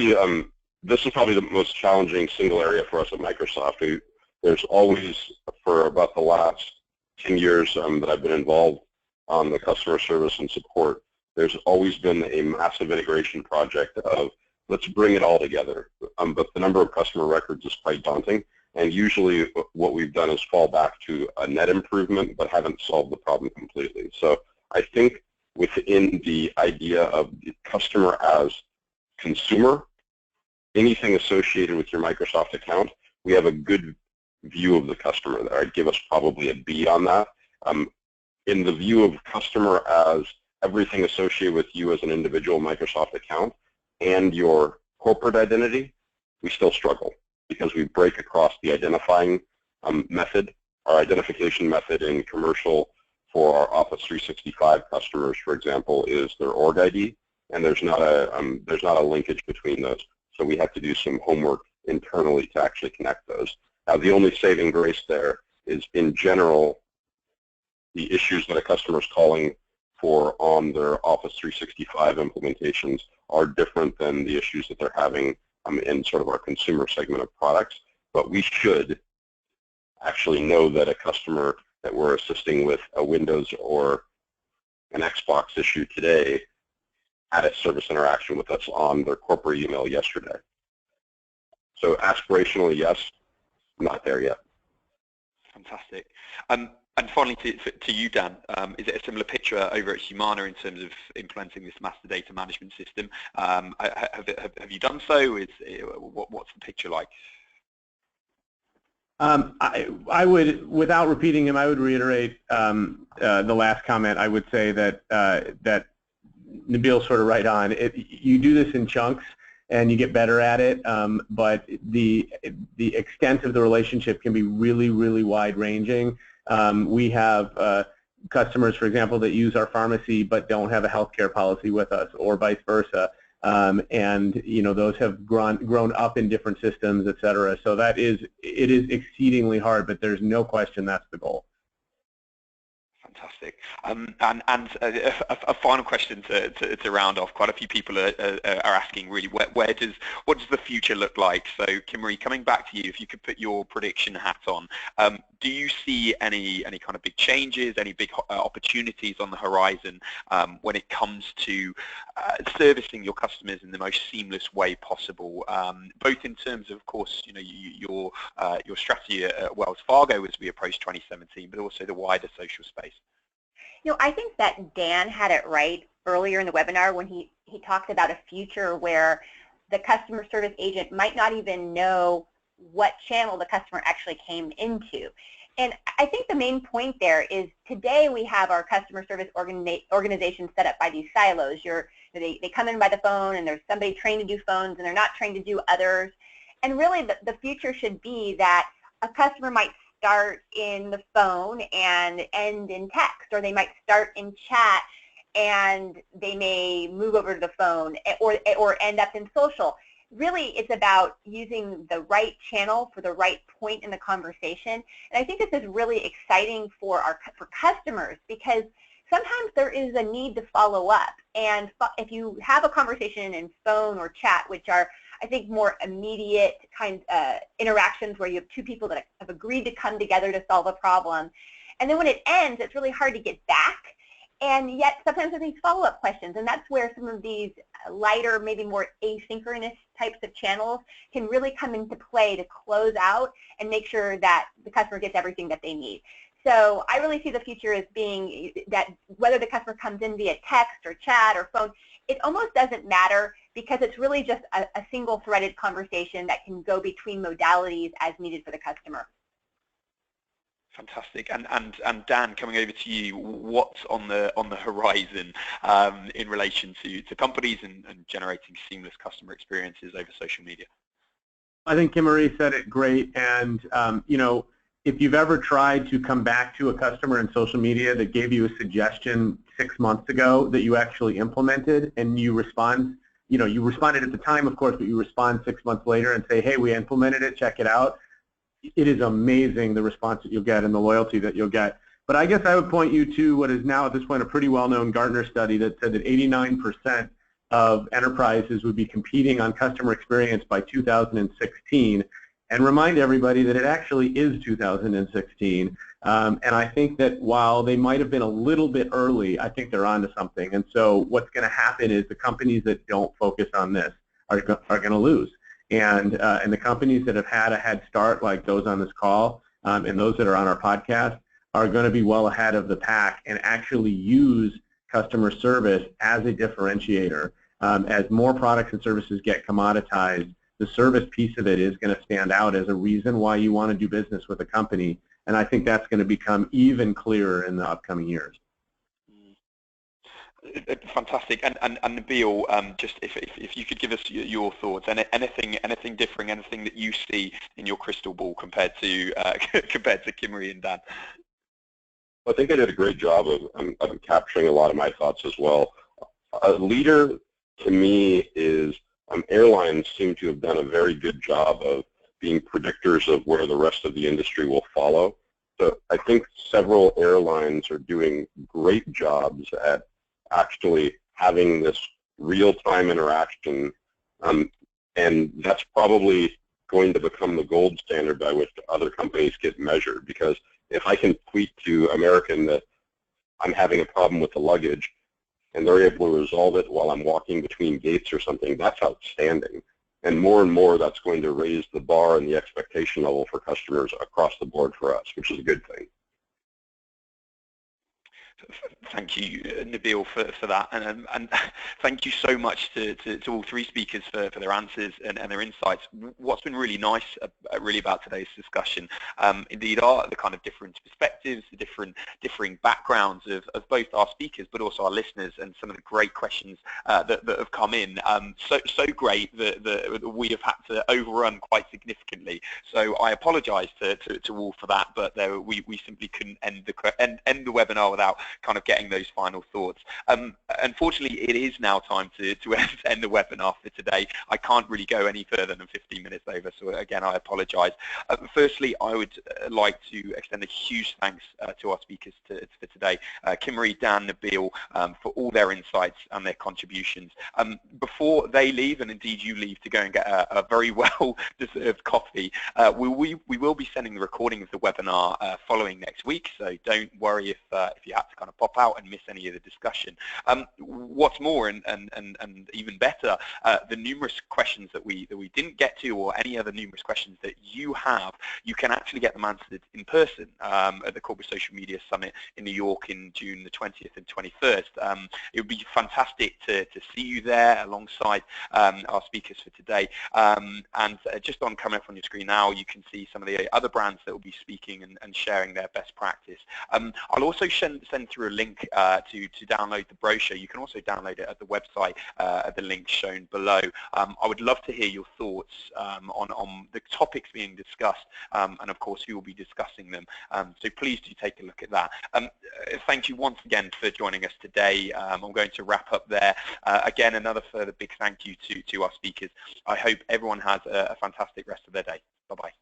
this is probably the most challenging single area for us at Microsoft. There's always, for about the last 10 years that I've been involved on the customer service and support, there's always been a massive integration project of let's bring it all together. But the number of customer records is quite daunting, and usually what we've done is fall back to a net improvement but haven't solved the problem completely. So I think within the idea of the customer as consumer, anything associated with your Microsoft account, we have a good view of the customer there. I'd give us probably a B on that. In the view of customer as everything associated with you as an individual Microsoft account and your corporate identity, we still struggle because we break across the identifying method. Our identification method in commercial for our Office 365 customers, for example, is their org ID, and there's not a linkage between those. So we have to do some homework internally to actually connect those. Now, the only saving grace there is, in general, the issues that a customer is calling for on their Office 365 implementations are different than the issues that they're having in sort of our consumer segment of products. But we should actually know that a customer that we're assisting with a Windows or an Xbox issue today had a service interaction with us on their corporate email yesterday. So aspirationally, yes. Not there yet. Fantastic. And finally, to you, Dan, is it a similar picture over at Humana in terms of implementing this master data management system? Have you done so? What's the picture like? I would, without repeating him, I would reiterate the last comment. I would say that that Nabil's sort of right on. You do this in chunks, and you get better at it, but the extent of the relationship can be really, really wide-ranging. We have customers, for example, that use our pharmacy but don't have a healthcare policy with us, or vice versa. and those have grown up in different systems, et cetera. So it is exceedingly hard, but there's no question that's the goal. Fantastic. A final question to round off. Quite a few people are asking really what does the future look like? So Kimarie, coming back to you, if you could put your prediction hat on, do you see any kind of big changes, any big opportunities on the horizon when it comes to servicing your customers in the most seamless way possible, both in terms of course, your strategy at Wells Fargo as we approach 2017, but also the wider social space? I think that Dan had it right earlier in the webinar when he talked about a future where the customer service agent might not even know what channel the customer actually came into. And I think the main point there is today we have our customer service organization set up by these silos. They come in by the phone and there's somebody trained to do phones and they're not trained to do others. And really the future should be that a customer might start in the phone and end in text, or they might start in chat and they may move over to the phone or end up in social. Really, it's about using the right channel for the right point in the conversation. And I think this is really exciting for customers because sometimes there is a need to follow up. And if you have a conversation in phone or chat, which are I think more immediate kind of interactions where you have two people that have agreed to come together to solve a problem. And then when it ends, it's really hard to get back. And yet sometimes there's these follow-up questions. And that's where some of these lighter, maybe more asynchronous types of channels can really come into play to close out and make sure that the customer gets everything that they need. So I really see the future as being that whether the customer comes in via text or chat or phone, it almost doesn't matter because it's really just a single threaded conversation that can go between modalities as needed for the customer. Fantastic. And Dan, coming over to you, what's on the horizon in relation to companies and generating seamless customer experiences over social media? I think Kimarie said it great, and if you've ever tried to come back to a customer in social media that gave you a suggestion 6 months ago that you actually implemented, and you responded at the time, of course, but you respond 6 months later and say, hey, we implemented it, check it out. It is amazing the response that you'll get and the loyalty that you'll get. But I guess I would point you to what is now at this point a pretty well-known Gartner study that said that 89% of enterprises would be competing on customer experience by 2016. And remind everybody that it actually is 2016. And I think that while they might have been a little bit early, I think they're onto something. And so what's going to happen is the companies that don't focus on this are going to lose. And the companies that have had a head start, like those on this call and those that are on our podcast, are going to be well ahead of the pack and actually use customer service as a differentiator. As more products and services get commoditized, the service piece of it is going to stand out as a reason why you want to do business with a company, and I think that's going to become even clearer in the upcoming years. Fantastic. And Nabil, just if you could give us your thoughts, and anything differing, anything that you see in your crystal ball compared to Kimarie and Dan. I think I did a great job of capturing a lot of my thoughts as well. A leader, to me, is airlines seem to have done a very good job of being predictors of where the rest of the industry will follow. So I think several airlines are doing great jobs at actually having this real-time interaction, and that's probably going to become the gold standard by which other companies get measured, because if I can tweet to American that I'm having a problem with the luggage, and they're able to resolve it while I'm walking between gates or something, that's outstanding. And more that's going to raise the bar and the expectation level for customers across the board for us, which is a good thing. Thank you, Nabil, for that, and thank you so much to all three speakers for their answers and their insights. What's been really nice really about today's discussion indeed are the kind of different perspectives, the differing backgrounds of both our speakers but also our listeners, and some of the great questions that have come in. So great that we have had to overrun quite significantly. So I apologise to all for that, but we simply couldn't end the webinar without kind of getting those final thoughts. Unfortunately, it is now time to end the webinar for today. I can't really go any further than 15 minutes over, so again, I apologise. Firstly, I would like to extend a huge thanks to our speakers for today, Kimarie, Dan, Nabil, for all their insights and their contributions. Before they leave, and indeed you leave to go and get a very well-deserved coffee, we will be sending the recording of the webinar following next week, so don't worry if you have to kind of pop out and miss any of the discussion. What's more, and even better, the numerous questions that we didn't get to, or any other numerous questions that you have, you can actually get them answered in person at the Corporate Social Media Summit in New York in June the 20th and 21st. It would be fantastic to see you there alongside our speakers for today. And just coming up on your screen now, you can see some of the other brands that will be speaking and sharing their best practice. I'll also send through a link to download the brochure. You can also download it at the website at the link shown below. I would love to hear your thoughts on the topics being discussed, and of course who will be discussing them. So please do take a look at that. Thank you once again for joining us today. I'm going to wrap up there. Again, another further big thank you to our speakers. I hope everyone has a fantastic rest of their day. Bye-bye.